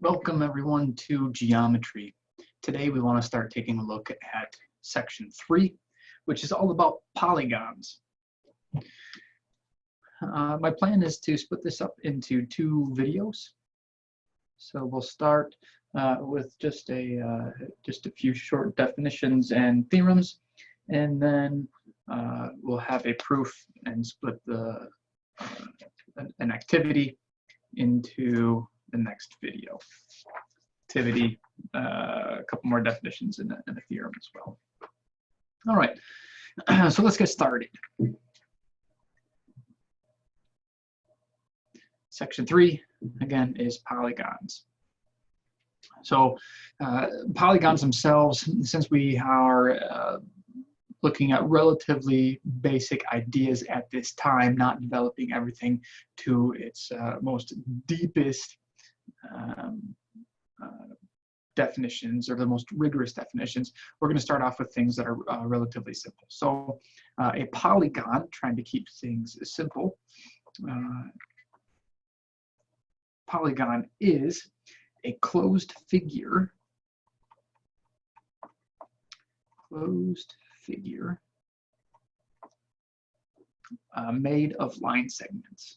Welcome everyone to geometry. Today we want to start taking a look at section 3, which is all about polygons. My plan is to split this up into 2 videos. So we'll start with just a few short definitions and theorems, and then we'll have a proof and split an activity into the next video. Activity, a couple more definitions and a theorem as well. All right, so let's get started. Section 3, again, is polygons. So polygons themselves, since we are looking at relatively basic ideas at this time, not developing everything to its most deepest definitions or the most rigorous definitions, we're going to start off with things that are relatively simple. So a polygon, trying to keep things simple, polygon is a closed figure made of line segments.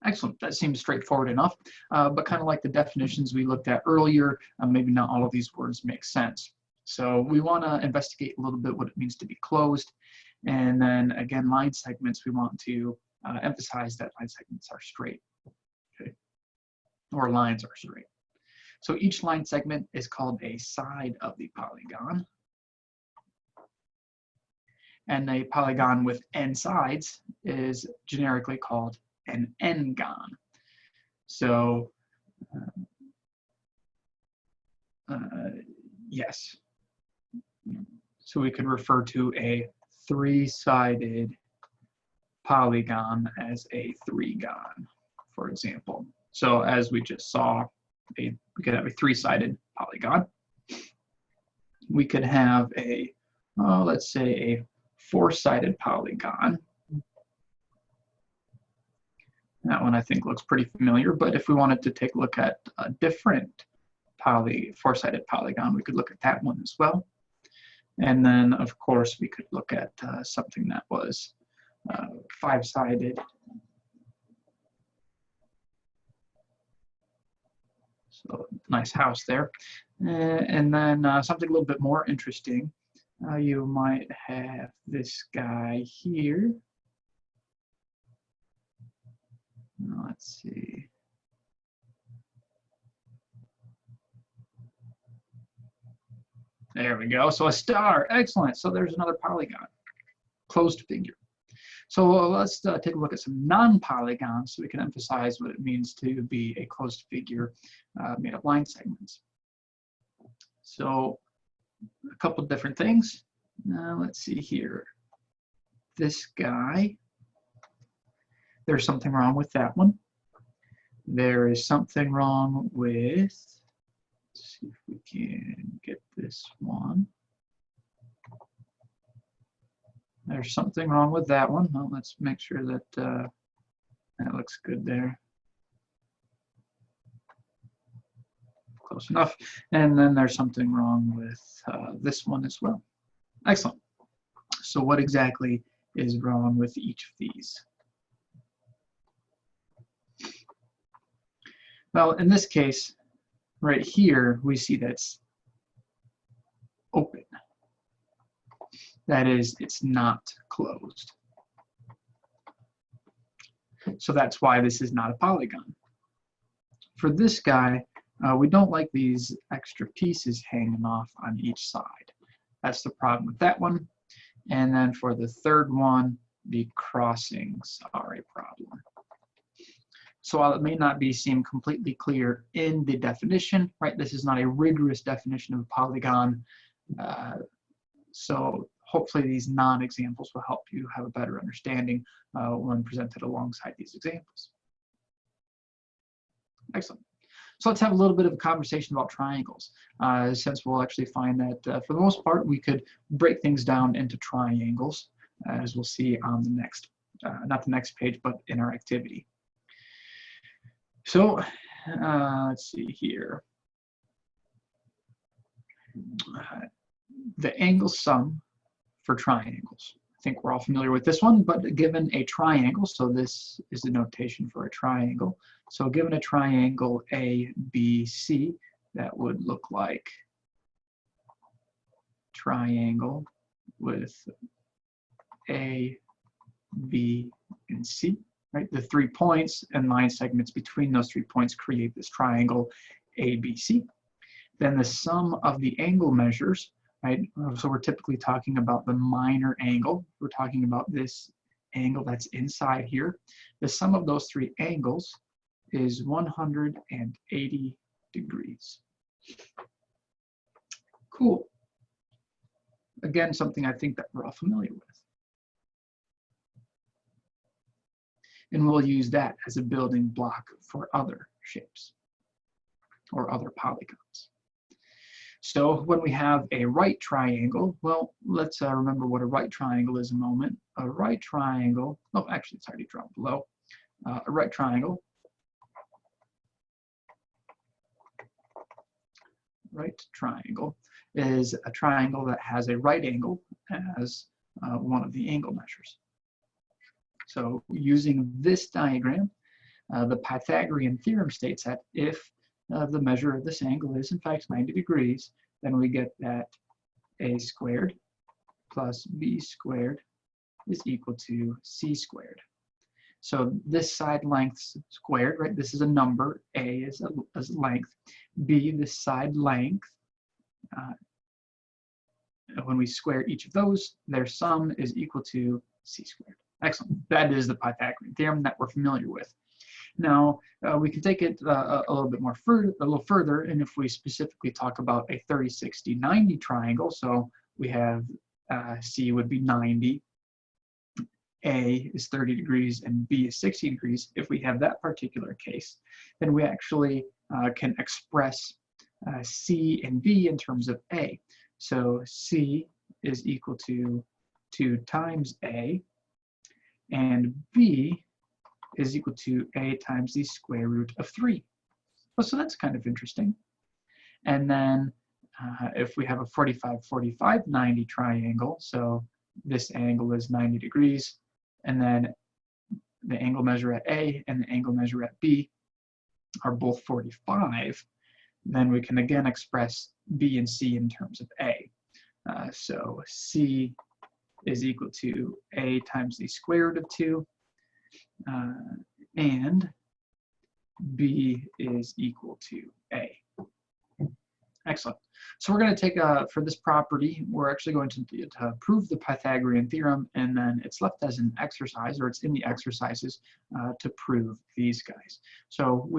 Excellent, that seems straightforward enough, but kind of like the definitions we looked at earlier, maybe not all of these words make sense. So we want to investigate a little bit what it means to be closed, and then again, line segments, we want to emphasize that line segments are straight, okay? Or lines are straight. So each line segment is called a side of the polygon. And a polygon with n sides is generically called an n-gon. So yes, so we could refer to a 3-sided polygon as a 3-gon, for example. So as we just saw, we could have a 3-sided polygon. We could have a, let's say, a 4-sided polygon. That one I think looks pretty familiar, but if we wanted to take a look at a different 4-sided polygon, we could look at that one as well. And then, of course, we could look at something that was 5-sided. So nice house there. And then something a little bit more interesting. You might have this guy here. Let's see. There we go. So a star. Excellent. So there's another polygon. Closed figure. So let's take a look at some non-polygons so we can emphasize what it means to be a closed figure made of line segments. So a couple different things. Let's see here. This guy. There's something wrong with that one. There is something wrong with, let's see if we can get this one. There's something wrong with that one. Well, let's make sure that that looks good there. Close enough. And then there's something wrong with this one as well. Excellent. So what exactly is wrong with each of these? Well, in this case, right here, we see that's open. That is, it's not closed. So that's why this is not a polygon. For this guy, we don't like these extra pieces hanging off on each side. That's the problem with that one. And then for the third one, the crossings are a problem. So while it may not seem completely clear in the definition, right, this is not a rigorous definition of a polygon. So hopefully these non-examples will help you have a better understanding when presented alongside these examples. Excellent. So let's have a little bit of a conversation about triangles, since we'll actually find that for the most part we could break things down into triangles. as we'll see on the next, not the next page, but in our activity. So let's see here. The angle sum for triangles. I think we're all familiar with this one, but given a triangle, so this is the notation for a triangle. So given a triangle ABC, that would look like triangle with A, B, and C, right? The 3 points and line segments between those 3 points create this triangle ABC. Then the sum of the angle measures, right? So we're typically talking about the minor angle. We're talking about this angle that's inside here. The sum of those 3 angles is 180 degrees. Cool. Again, something I think that we're all familiar with. And we'll use that as a building block for other shapes or other polygons. So when we have a right triangle, well, let's remember what a right triangle is a moment. A right triangle, oh, actually it's already drawn below. A right triangle, is a triangle that has a right angle as one of the angle measures. So using this diagram, the Pythagorean theorem states that if the measure of this angle is in fact 90 degrees, then we get that a squared plus b squared is equal to c squared. So this side length squared, right? This is a number. A is length. B, this side length. When we square each of those, their sum is equal to c squared. Excellent. That is the Pythagorean theorem that we're familiar with. Now, we can take it a little bit more further, and if we specifically talk about a 30, 60, 90 triangle, so we have C would be 90, A is 30 degrees, and B is 60 degrees. If we have that particular case, then we actually can express C and B in terms of A. So C is equal to 2 times A, and B is equal to A times the square root of 3. Well, so that's kind of interesting. And then if we have a 45, 45, 90 triangle, so this angle is 90 degrees, and then the angle measure at A and the angle measure at B are both 45, then we can again express B and C in terms of A. So C is equal to A times the square root of 2, and B is equal to A. Excellent. So we're going to take, for this property, we're actually going to prove the Pythagorean theorem, and then it's left as an exercise, or it's in the exercises to prove these guys. So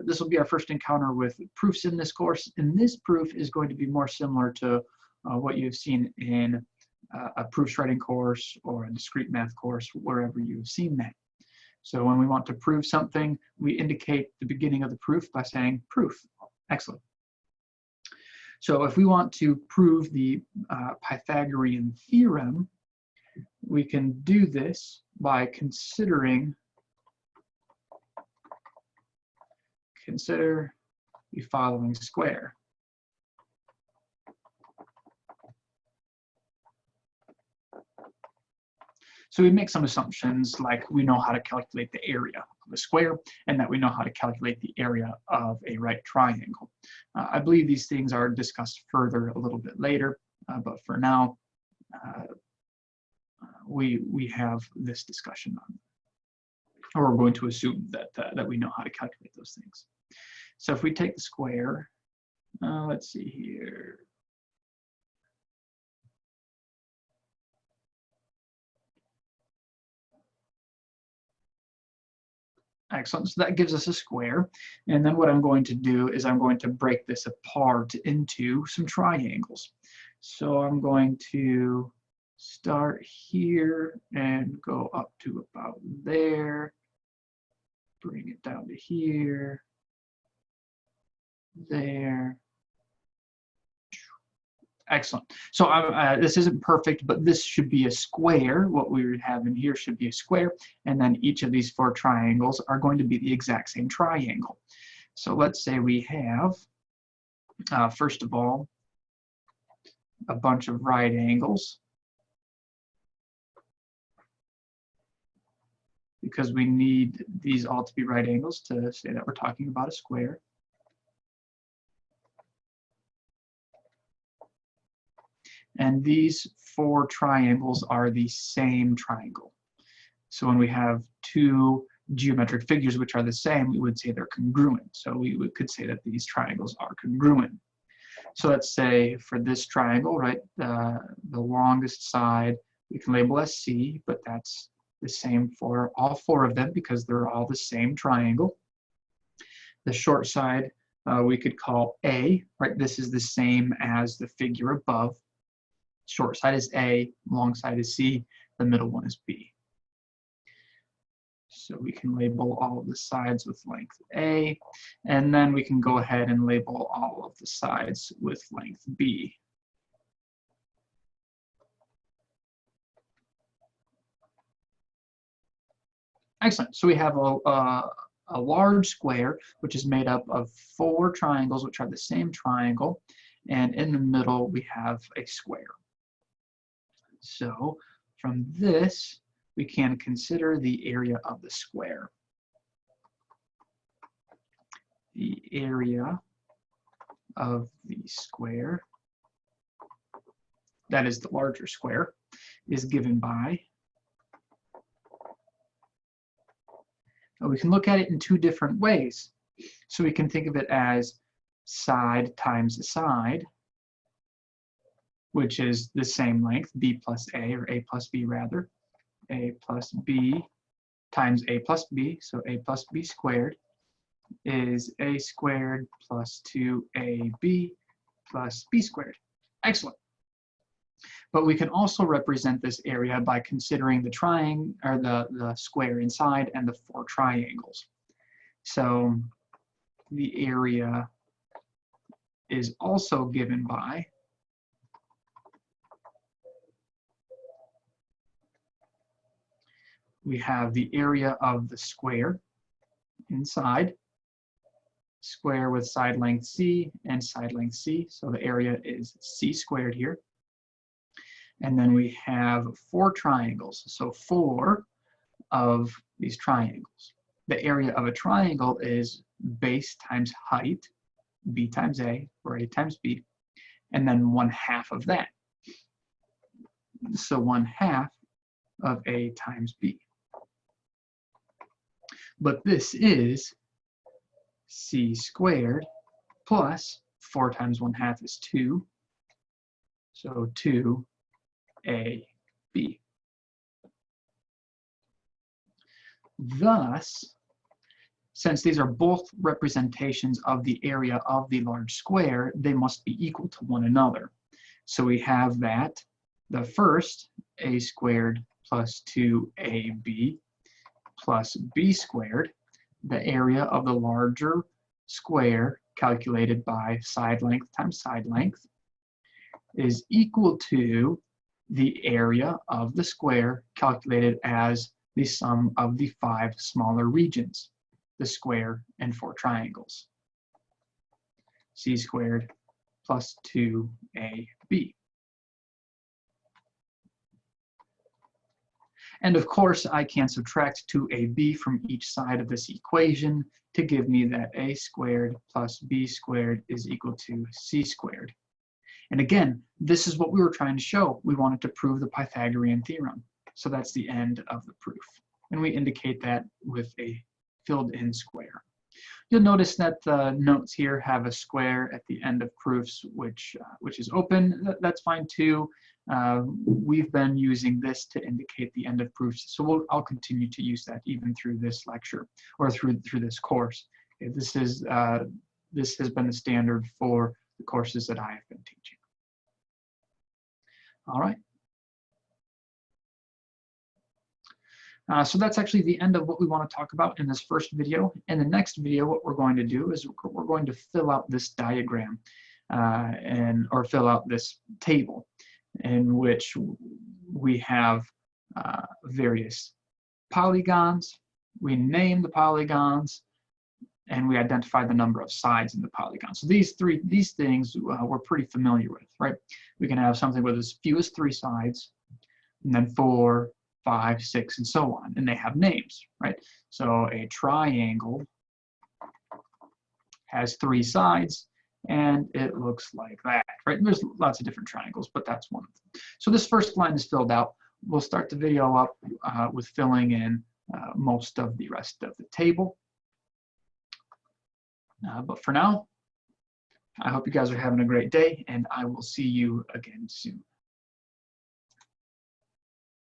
this will be our first encounter with proofs in this course, and this proof is going to be more similar to what you've seen in a proofs writing course or a discrete math course, wherever you've seen that. So when we want to prove something, we indicate the beginning of the proof by saying proof. Excellent. So if we want to prove the Pythagorean theorem, we can do this by consider the following square. So we make some assumptions, like we know how to calculate the area of a square, and that we know how to calculate the area of a right triangle. I believe these things are discussed further a little bit later, but for now, we have this discussion on, or we're going to assume that we know how to calculate those things. So if we take the square, let's see here. Excellent. So that gives us a square. And then what I'm going to do is I'm going to break this apart into some triangles. So I'm going to start here and go up to about there. Bring it down to here. There. Excellent. So this isn't perfect, but this should be a square. What we have in here should be a square, and then each of these 4 triangles are going to be the exact same triangle. So let's say we have, first of all, a bunch of right angles, because we need these all to be right angles to say that we're talking about a square. And these 4 triangles are the same triangle. So when we have 2 geometric figures which are the same, we would say they're congruent. So we could say that these triangles are congruent. So let's say for this triangle, right, the longest side we can label as C, but that's the same for all 4 of them because they're all the same triangle. The short side we could call A, right? This is the same as the figure above. Short side is A, long side is C, the middle one is B. So we can label all of the sides with length A, and then we can go ahead and label all of the sides with length B. Excellent. So we have a large square, which is made up of 4 triangles, which are the same triangle, and in the middle we have a square. So from this, we can consider the area of the square. The area of the square, that is the larger square, is given by, we can look at it in 2 different ways. So we can think of it as side times side, which is the same length, B plus A, or A plus B rather. A plus B times A plus B, so A plus B squared is A squared plus 2AB plus B squared. Excellent. But we can also represent this area by considering the triangle, or the square inside, and the 4 triangles. So the area is also given by we have the area of the square inside, square with side length C and side length C, so the area is C squared here. And then we have 4 triangles, so 4 of these triangles. The area of a triangle is base times height, B times A, or A times B, and then 1/2 of that. So 1/2 of A times B. But this is C squared plus 4 times 1/2 is 2. So 2AB. Thus, since these are both representations of the area of the large square, they must be equal to one another. So we have that the first, A squared plus 2AB plus B squared, the area of the larger square calculated by side length times side length, is equal to the area of the square calculated as the sum of the 5 smaller regions, the square and 4 triangles. C squared plus 2AB. And of course, I can subtract 2AB from each side of this equation to give me that A squared plus B squared is equal to C squared. And again, this is what we were trying to show. We wanted to prove the Pythagorean theorem. So that's the end of the proof. And we indicate that with a filled in square. You'll notice that the notes here have a square at the end of proofs, which is open. That's fine too. We've been using this to indicate the end of proofs, so I'll continue to use that even through this lecture or through this course. Okay, this has been the standard for the courses that I have been teaching. All right. So that's actually the end of what we want to talk about in this first video. In the next video, what we're going to do is we're going to fill out this diagram. or fill out this table in which we have various polygons. We name the polygons, and we identify the number of sides in the polygon. So these things we're pretty familiar with, right? We can have something with as few as 3 sides, and then 4, 5, 6, and so on, and they have names, right? So a triangle has 3 sides, and it looks like that, right? And there's lots of different triangles, but that's one of them. So this first line is filled out. We'll start the video up with filling in most of the rest of the table. But for now, I hope you guys are having a great day, and I will see you again soon.